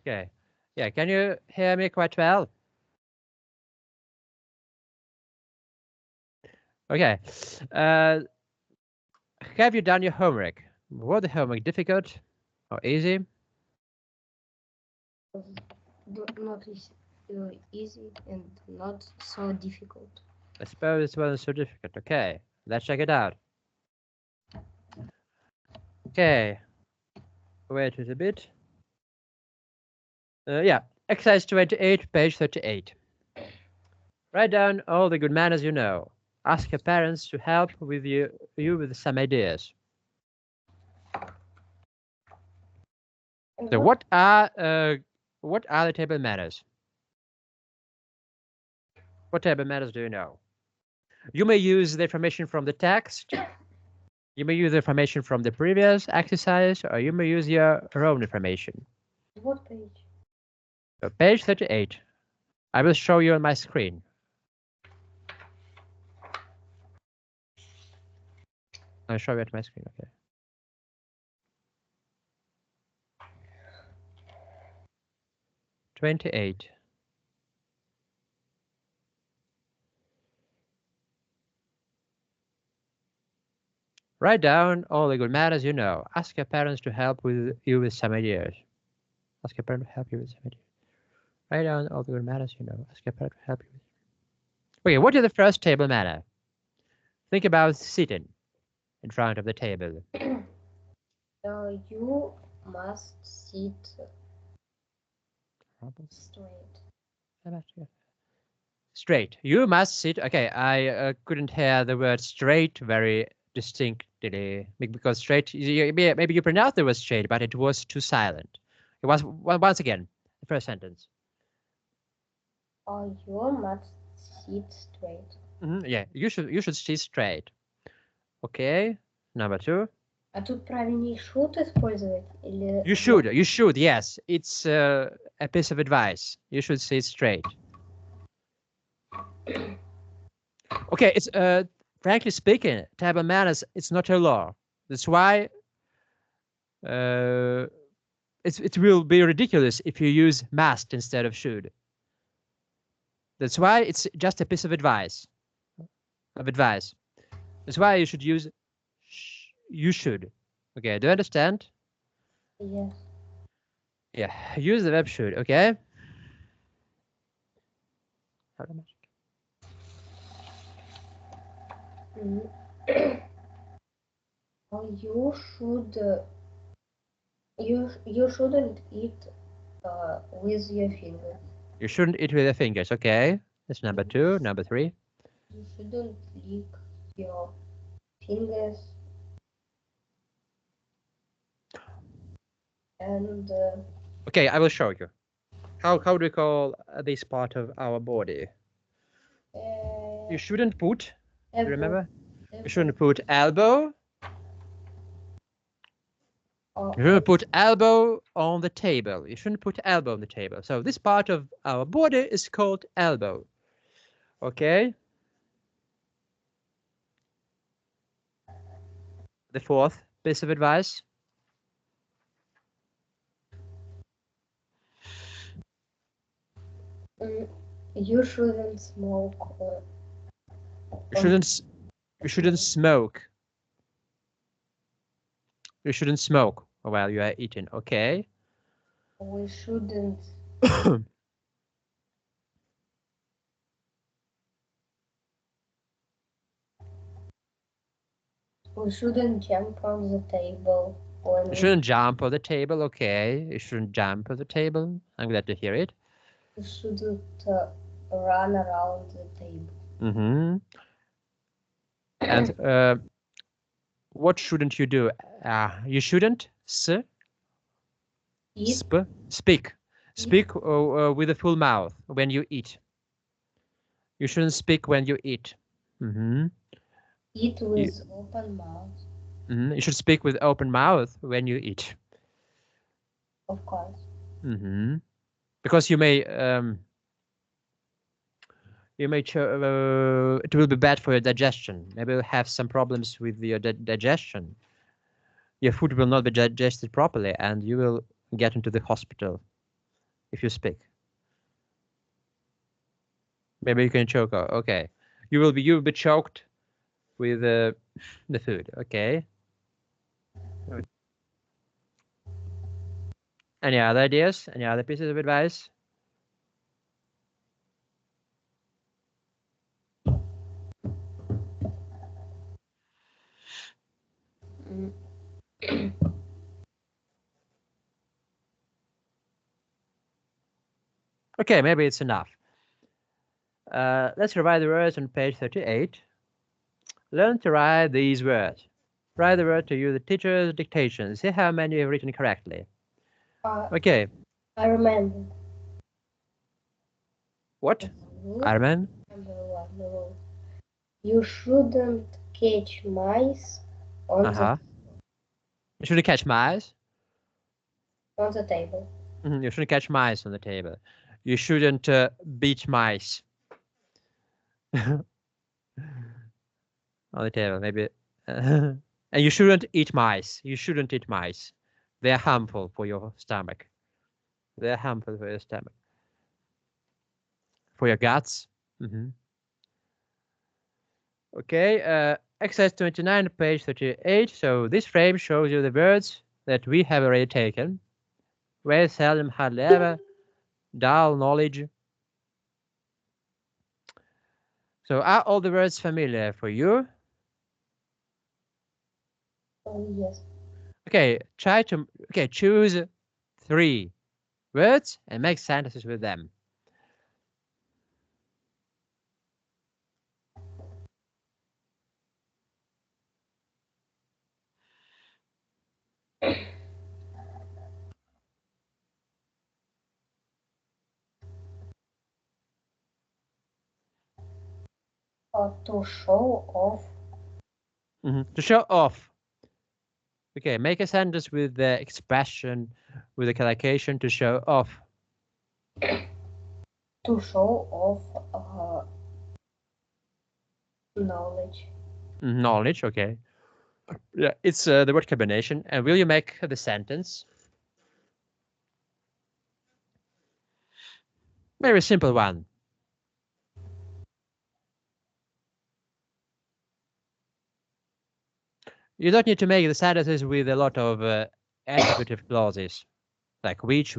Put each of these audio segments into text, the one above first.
Okay. Yeah, can you hear me quite well? Okay. Have you done your homework? Was the homework difficult or easy? Not easy and not so difficult. I suppose it wasn't so difficult. Okay, let's check it out. Okay, wait a bit. Yeah, exercise 28, page 38. Write down all the good manners you know. Ask your parents to help with you with some ideas. And So what are the table manners? What table manners do you know? You may use the information from the text. You may use the information from the previous exercise, or you may use your own information. what page? So page 38. I will show you on my screen. I'll show you at my screen, okay. '28. Write down all the good manners you know. Ask your parents to help you with some ideas. Ask your parents to help you with some ideas. Write down all the good manners you know. Ask your parents to help you with. Okay, what is the first table manner? Think about sitting in front of the table. You must sit straight. Straight. You must sit. Okay, I couldn't hear the word straight very distinctly because straight. Maybe you pronounced the word straight, but it was too silent. It was once again the first sentence. You must sit straight. Yeah, you should sit straight. Okay, number 2. А тут правильнее should использовать или... You should, yes. It's a piece of advice. You should sit straight. Okay, it's frankly speaking, table manners, it's not a law. That's why it will be ridiculous if you use must instead of should. That's why it's just a piece of advice. That's why you should use you should. Okay, do you understand? Yes. Yeah, use the verb should, okay? You should you shouldn't eat with your fingers. You shouldn't eat with your fingers, okay? That's number 2. Number 3. You shouldn't lick your fingers. And okay, I will show you. How do we call this part of our body? You shouldn't put, remember? You shouldn't put elbow. You shouldn't put elbow on the table. You shouldn't put elbow on the table. So this part of our body is called elbow. Okay? The 4th piece of advice. you shouldn't smoke. You shouldn't smoke. You shouldn't smoke while you are eating, okay? We shouldn't. We shouldn't jump on the table. You shouldn't jump on the table, okay? You shouldn't jump on the table. I'm glad to hear it. You shouldn't run around the table. And what shouldn't you do? You shouldn't speak. Speak with a full mouth when you eat. You shouldn't speak when you eat. Eat with open mouth. You should speak with open mouth when you eat. Of course. Because you may it will be bad for your digestion. Maybe you'll have some problems with your digestion. Your food will not be digested properly, and you will get into the hospital. if you speak. Maybe you can choke. Okay, you will be choked with the food. Okay. Any other ideas? Any other pieces of advice? Mm. Okay, maybe it's enough. Let's revise the words on page 38. Learn to write these words. Write the word to use the teacher's dictation. See how many you've written correctly. Uh, Okay. I remember. What? Arman? Number one rule. You shouldn't catch mice on Uh-huh. You shouldn't catch mice. on the table. You shouldn't catch mice on the table. You shouldn't beat mice on the table, maybe. And you shouldn't eat mice. You shouldn't eat mice. They're harmful for your stomach. They're harmful for your stomach. For your guts. Okay, exercise 29, page 38. So this frame shows you the words that we have already taken. Very seldom, hardly ever, dull, knowledge. So are all the words familiar for you? Oh, yes. Okay, choose 3 words and make sentences with them. To show off. To show off. Okay, make a sentence with the expression, with the collocation to show off. To show off knowledge. Knowledge, okay. Yeah, it's the word combination. And will you make the sentence? Very simple one. You don't need to make the sentences with a lot of attributive clauses, like which.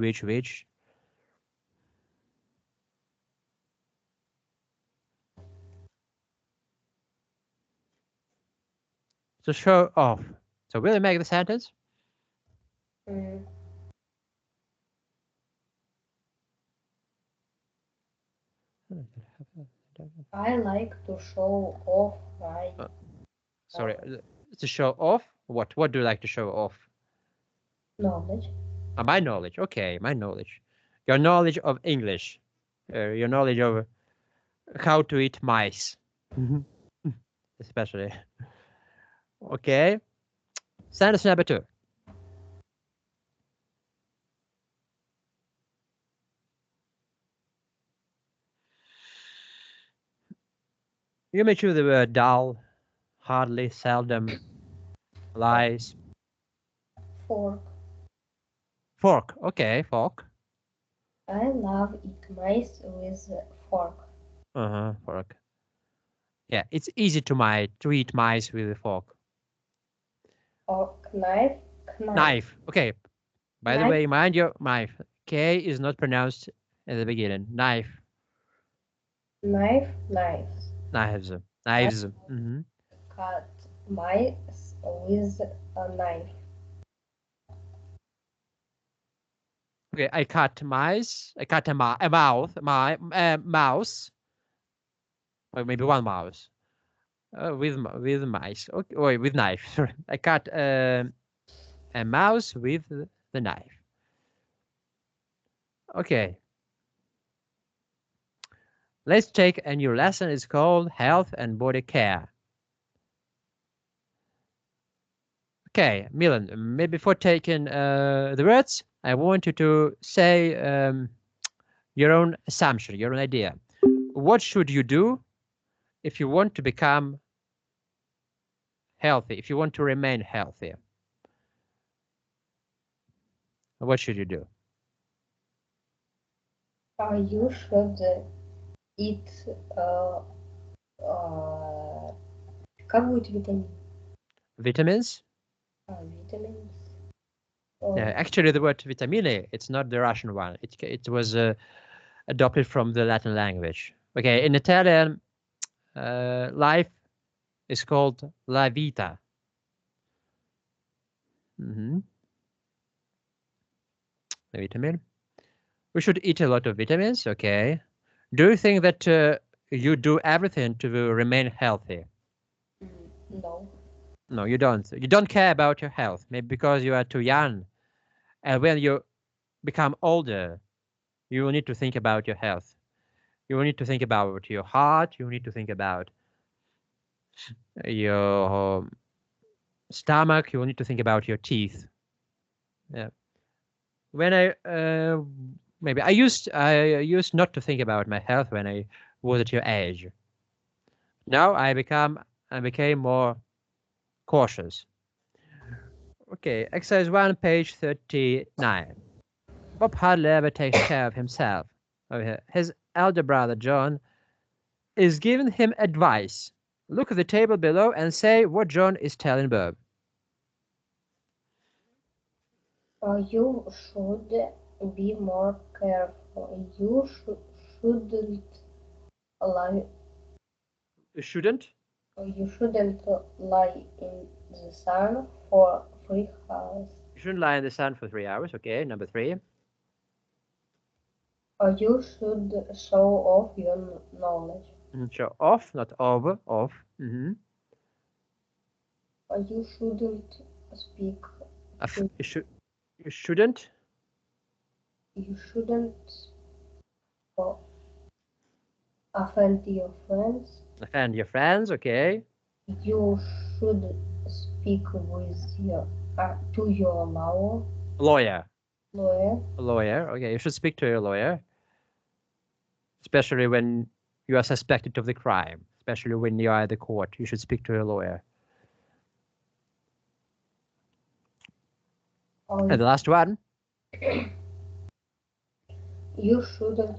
To show off. So will you make the sentence? Mm. I like to show off my Sorry, to show off? What do you like to show off? knowledge. My knowledge. Okay, my knowledge. Your knowledge of English. Your knowledge of how to eat mice. Especially. Okay. Sentence number 2. You may choose the word dull, hardly, seldom, lies. Fork. Fork. Okay, fork. I love eat mice with fork. Fork. Yeah, it's easy to eat mice with a fork. Or knife. Knife. Okay. By the Knife. way, mind your knife. K is not pronounced at the beginning. Knife. Knives. Knives. I Knives. cut mice with a knife. Okay, I cut mice. I cut a mouth. Mouse. Or maybe one mouse. With mice. Okay, wait, with knife. Sorry. I cut a mouse with the knife. Okay. Let's take a new lesson. It's called Health and Body Care. Okay, Milan, maybe before taking the words, I want you to say your own assumption, your own idea. What should you do if you want to become healthy, if you want to remain healthy? What should you do? You should eat uh, как будет витамин? Vitamins. Vitamins. Actually, the word vitamine, it's not the Russian one. It was adopted from the Latin language. Okay, in Italian, life is called la vita. Mm-hmm. The vitamin. We should eat a lot of vitamins. Okay. Do you think that you do everything to remain healthy? No. No, you don't. You don't care about your health, maybe because you are too young. And when you become older, you will need to think about your health. You will need to think about your heart. You will need to think about your stomach. You will need to think about your teeth. Yeah. When maybe I used not to think about my health when I was at your age. Now I became more cautious. Okay, exercise 1, page 39. Bob hardly ever takes care of himself. His elder brother John is giving him advice. Look at the table below and say what John is telling Bob. You should be more careful. You shouldn't lie. Shouldn't? You shouldn't lie in the sun for 3 hours. You shouldn't lie in the sun for 3 hours. Okay, number 3. You should show off your knowledge. Show off, not over, off. Mm-hmm. You shouldn't speak. You should. You shouldn't You shouldn't uh, offend your friends. offend your friends. Okay. You should speak with your to your Lawyer. lawyer. A lawyer. Okay, you should speak to your lawyer, especially when you are suspected of the crime. Especially when you are at the court, you should speak to your lawyer. And the last one. You shouldn't.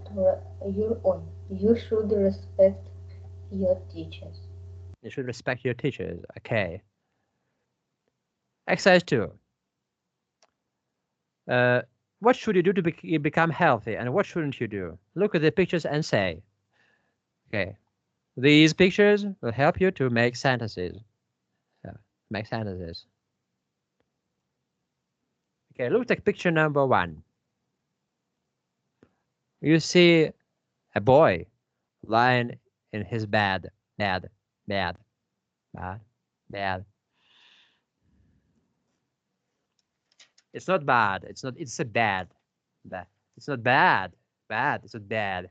You should respect your teachers. You should respect your teachers. Okay. Exercise 2. Uh, what should you do to become healthy and what shouldn't you do? Look at the pictures and say, okay, these pictures will help you to make sentences. Make sentences. Okay, look at picture number 1. You see a boy lying in his bed. Bad, bad, bad, bad. It's not bad. It's not. It's a bad. Bad. It's not bad. Bad. It's not bad.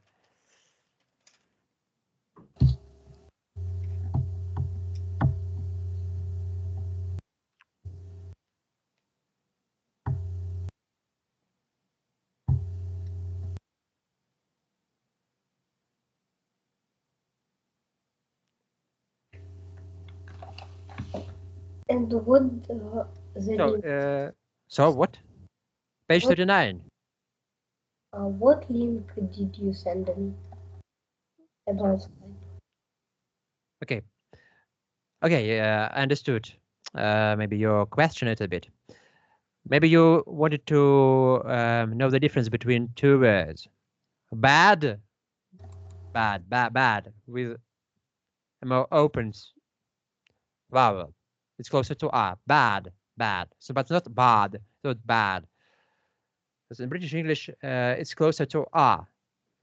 And what the So, link? so what? Page What 39. what link did you send me about Skype? Okay. Okay. I understood. Maybe your question a little bit. Maybe you wanted to know the difference between two words. Bad, bad, bad, bad, with a more open vowel. It's closer to a. Bad, bad. So, but not bad, not bad. Because in British English, it's closer to a.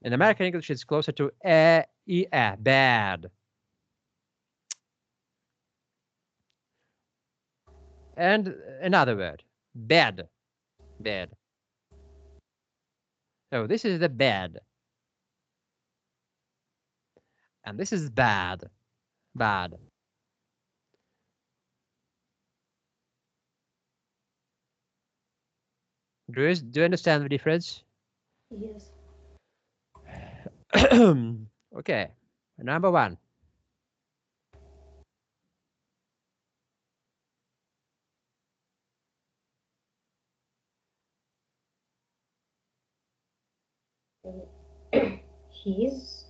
In American English, it's closer to bad. And another word, bed, bed. So this is the bed, and this is bad, bad. Do you understand the difference? Yes. Okay, number 1. He's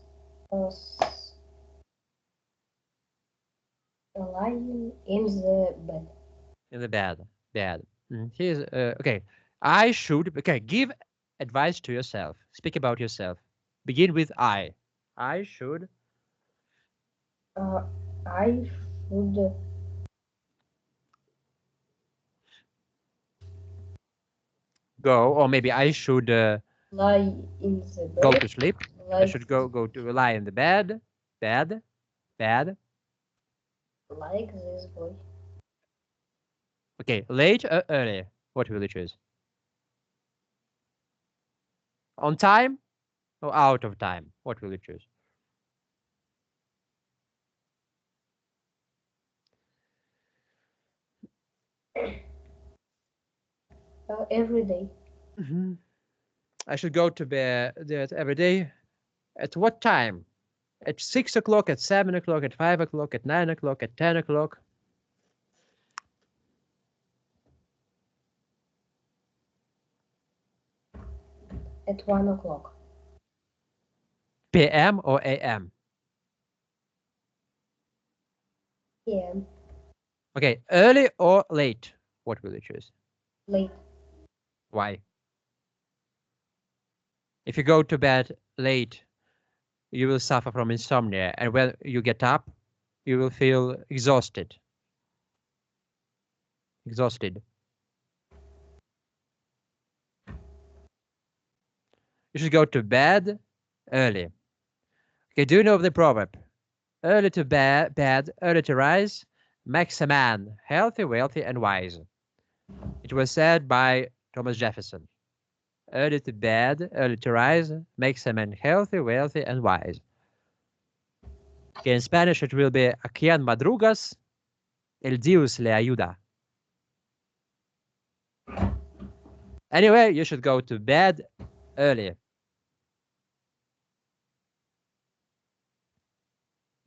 lying in the bed. In the bed. Bed. He's okay. I should. Okay, give advice to yourself. Speak about yourself. Begin with I. I should I should go, or maybe I should lie in the go bed to sleep. I like should go to lie in the bed. Bed. Bed. like this boy. Okay, late or early? What will you choose? On time or out of time? What will you choose? Every day. I should go to bed every day. At what time? At 6 o'clock, at 7 o'clock, at 5 o'clock, at 9 o'clock, at 10 o'clock. At 1 o'clock. PM or AM? PM. Okay, early or late? What will you choose? Late. Why? If you go to bed late, you will suffer from insomnia, and when you get up, you will feel exhausted. Exhausted. You should go to bed early. Okay, do you know the proverb? Early to bed, early to rise, makes a man healthy, wealthy, and wise. It was said by Thomas Jefferson. Early to bed, early to rise, makes a man healthy, wealthy, and wise. Okay, in Spanish, it will be a quien madrugas, el Dios le ayuda. Anyway, you should go to bed early.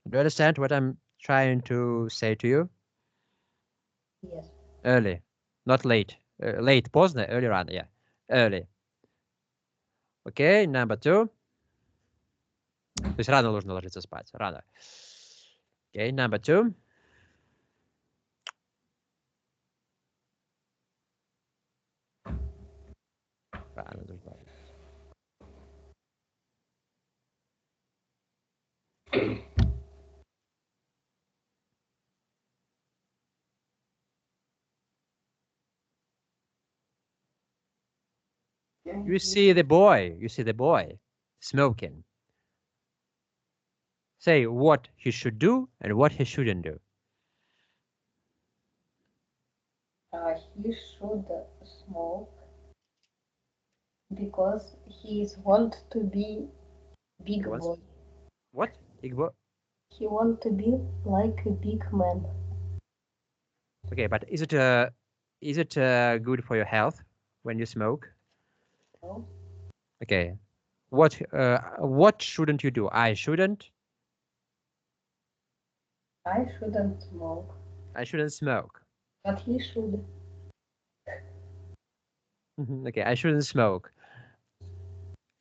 Do you understand what I'm trying to say to you? Yes. Early, not late. Late, поздно, early run, yeah. Early. Okay, number 2. То есть рано нужно ложиться спать, рано. Okay, number 2. Рано нужно. You see the boy smoking. Say what he should do and what he shouldn't do. He should smoke because he want to be big He wants boy. what? Big boy. He want to be like a big man. Okay, but is it good for your health when you smoke? No? Okay. What shouldn't you do? I shouldn't. I shouldn't smoke, I shouldn't smoke. but he should. Okay, I shouldn't smoke.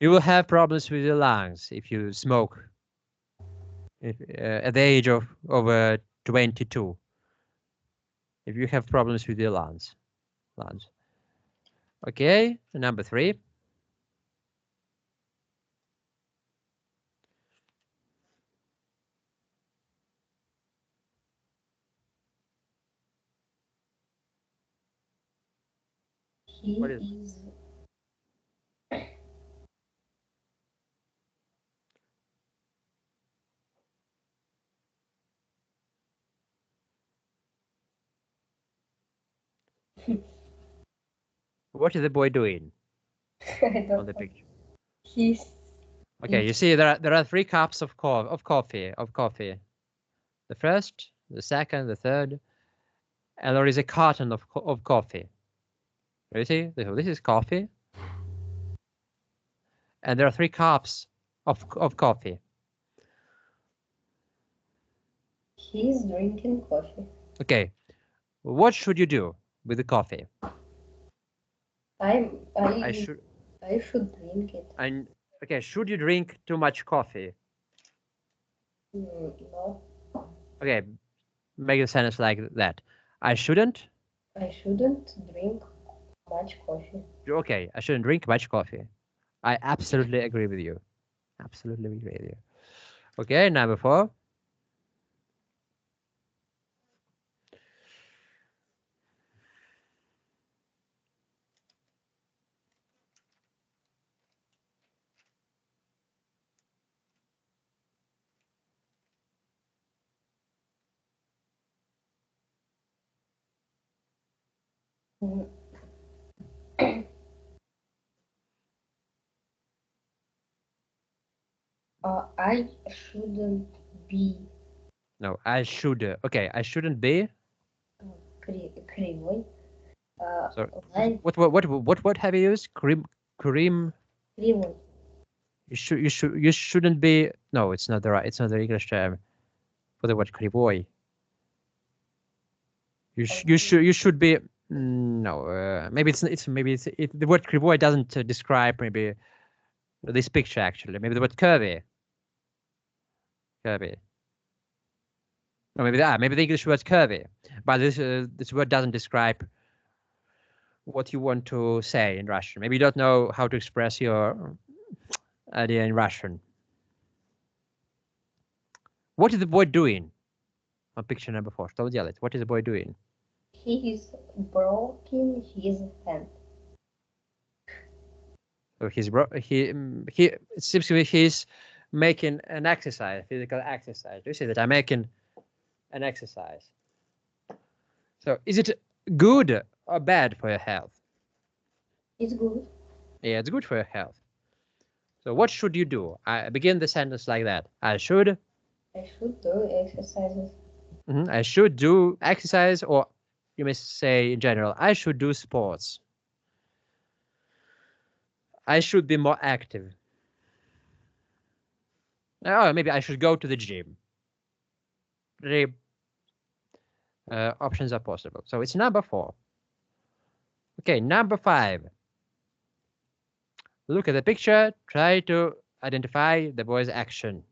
You will have problems with your lungs if you smoke at the age of over 22. If you have problems with your lungs. Okay, number 3. He What is? is What is the boy doing I on don't the know. picture? He's Okay, you see there are 3 cups of coffee. The first, the second, the third, and there is a carton of coffee. You see, this is coffee, and there are 3 cups of coffee. he's drinking coffee. Okay, what should you do with the coffee? I I I should I should drink it. I Okay, should you drink too much coffee? No. Okay, make a sentence like that. I shouldn't. I shouldn't drink much coffee. Okay, I shouldn't drink much coffee. I absolutely agree with you. Absolutely agree with you. Okay, number 4. Mm, I shouldn't be No, I should. Okay, I shouldn't be. кривой. So Like what have you used? Cream. кривой. You shouldn't be. No, it's not the right. It's not the English term for the word kривой. You should be. No, maybe the word kривой doesn't describe maybe this picture actually. Maybe the word curvy. Curvy. No, maybe the English word curvy, but this word doesn't describe what you want to say in Russian. Maybe you don't know how to express your idea in Russian. What is the boy doing? On picture number 4. Что он делает? What is the boy doing? He is broken his hand. So it seems to me he's making an exercise, physical exercise. You see that I'm making an exercise. So is it good or bad for your health? It's good. Yeah, it's good for your health. So what should you do? I begin the sentence like that. I should do exercises. I should do exercise, or you may say in general, I should do sports. I should be more active. Oh, maybe I should go to the gym. The options are possible. So it's number 4. Okay, number 5. Look at the picture. Try to identify the boy's action.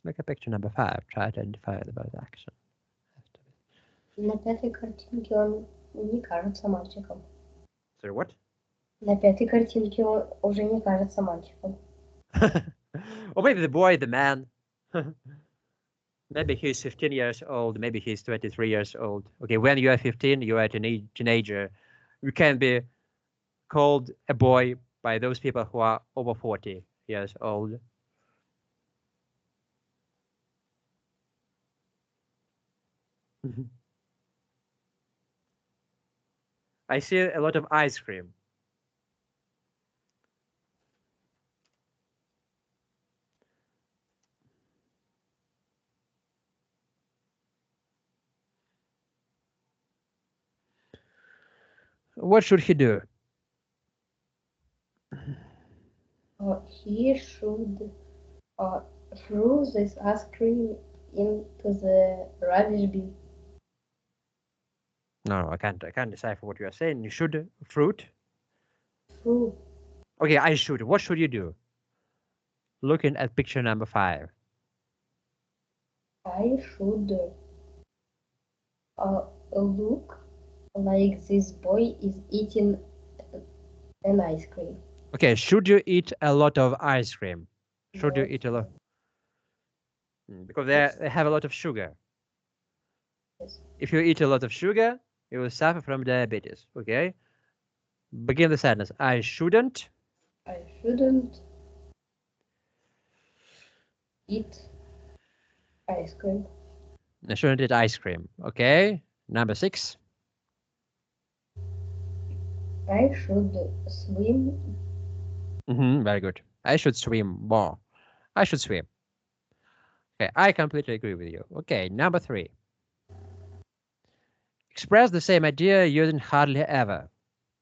Look at picture number 5. Try to identify the boy's action. На пятой картинке он не кажется мальчиком. Sorry, what? На пятой картинке он уже не кажется мальчиком. Or maybe the boy, the man. Maybe he's 15 years old. Maybe he's 23 years old. Okay, when you are 15, you are a teenager. You can be called a boy by those people who are over 40 years old. I see a lot of ice cream. What should he do? He should throw this ice cream into the rubbish bin. No, I can't decipher what you are saying. You should fruit. Throw. Okay, I should. What should you do? Looking at picture number 5. I should look like this boy is eating an ice cream. Okay, should you eat a lot of ice cream? Should you eat a lot? Because they have a lot of sugar. Yes. If you eat a lot of sugar, you will suffer from diabetes. Okay? Begin the sentence. I shouldn't eat ice cream. I shouldn't eat ice cream. Okay? Number 6. I should swim. Very good. I should swim more. I should swim. Okay, I completely agree with you. Okay, number 3. Express the same idea using hardly ever.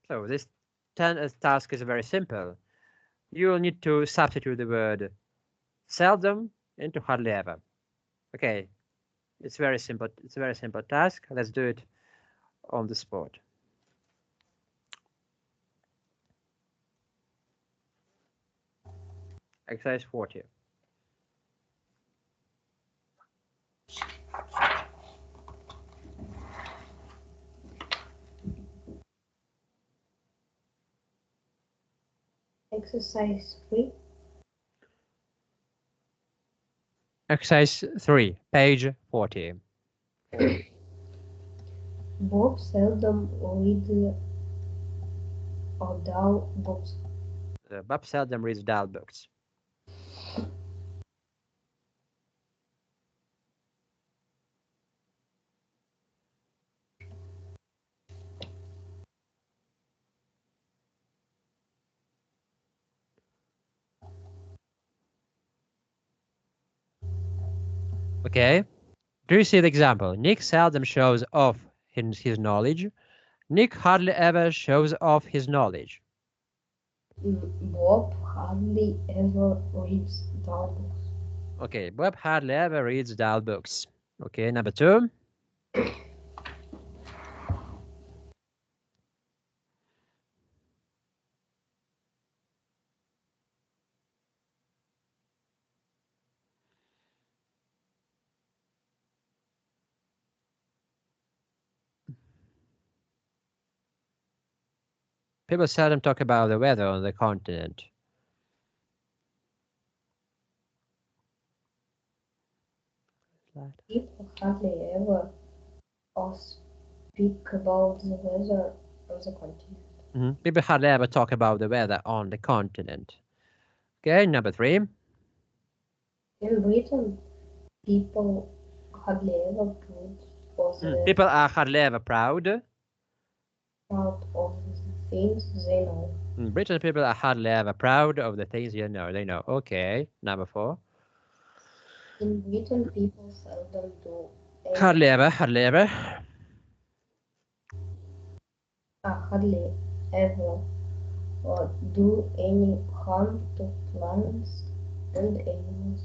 So this task is very simple. You will need to substitute the word seldom into hardly ever. Okay, it's very simple. It's a very simple task. Let's do it on the spot. Exercise 40. Exercise 3. Exercise 3, page 40. Bob seldom read or dull books. Bob seldom reads dull books. Okay. Do you see the example? Nick seldom shows off his knowledge. Nick hardly ever shows off his knowledge. Bob hardly ever reads dull books. Okay, Bob hardly ever reads dull books. Okay, number 2. People seldom talk about the weather on the continent. People hardly ever or speak about the weather on the continent. People hardly ever talk about the weather on the continent. Okay, number 3. In Britain, people hardly ever proud of the People are hardly ever proud. proud of the things they know. British people are hardly ever proud of the things you know. They know. Okay, number 4. In Britain, people seldom do Hardly ever, hardly ever. hardly ever or do any harm to plants and animals.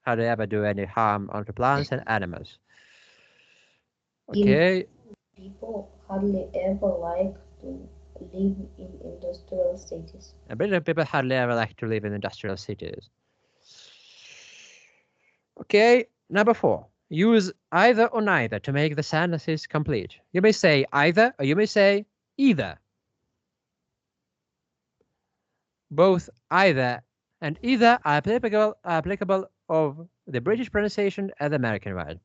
Hardly ever do any harm onto plants and animals. In Okay. people hardly ever like to live in industrial cities. And British people hardly ever like to live in industrial cities. Okay, number 4. Use either or neither to make the sentences complete. You may say either or you may say either. Both either and either are applicable of the British pronunciation and the American one.